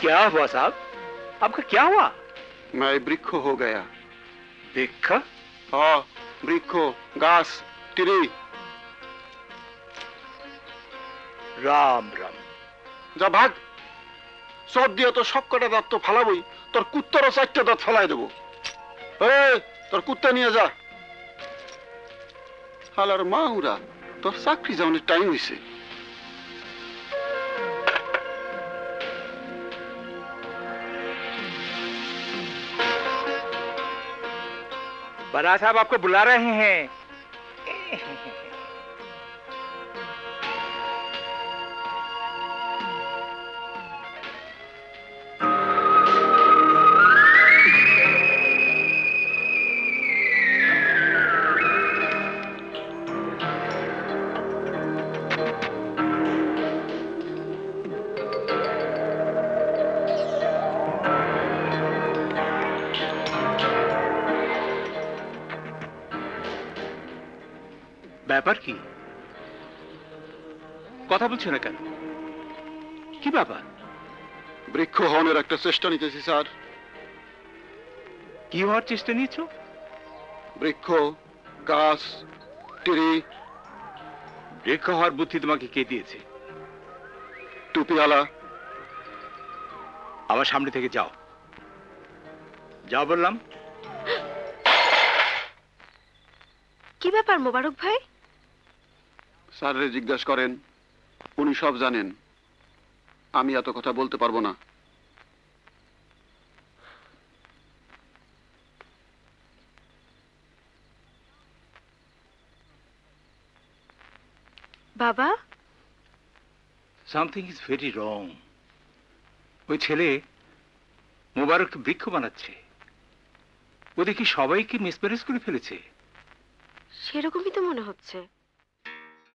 क्या हुआ साहब? आपका क्या हुआ? मैं वृक्ष हो गया। वृक्ष? हाँ, वृक्ष, घास, टिरी। राम राम। যা ভাগ, সব দিয়ে তো সব কটা দাঁত তো ফালাবই, তোর কুত্তারও 4টা দাঁত ফালাই দেবো। এই, তোর কুত্তা নিয়ে যা। হালার মা উরা, তোর চাকরি যাওয়ার টাইম হয়েছে। बड़ा साहब आपको बुला रहे हैं। ব্যাপার কি? কথা বলছো না কেন? কি ব্যাপার? বৃক্ষ হওয়ার একটা চেষ্টা নিতেছি স্যার। কি হওয়ার চেষ্টা নিয়েছো? বৃক্ষ, গাছ, টিরি। বৃক্ষ হওয়ার বুদ্ধি তোমাকে কে দিয়েছে? টুপিওয়ালা। আমার সামনে থেকে যাও, যাও বললাম। কি ব্যাপার মোবারক ভাই? স্যাররে জিজ্ঞাসা করেন, উনি সব জানেন। আমি এত কথা বলতে পারবো না। বাবা, সামথিং ইজ ভেরি রং। ওই ছেলে মোবারককে বৃক্ষ বানাচ্ছে। ও দেখি সবাইকে মিসম্যারেজ করে ফেলেছে। সেরকমই তো মনে হচ্ছে।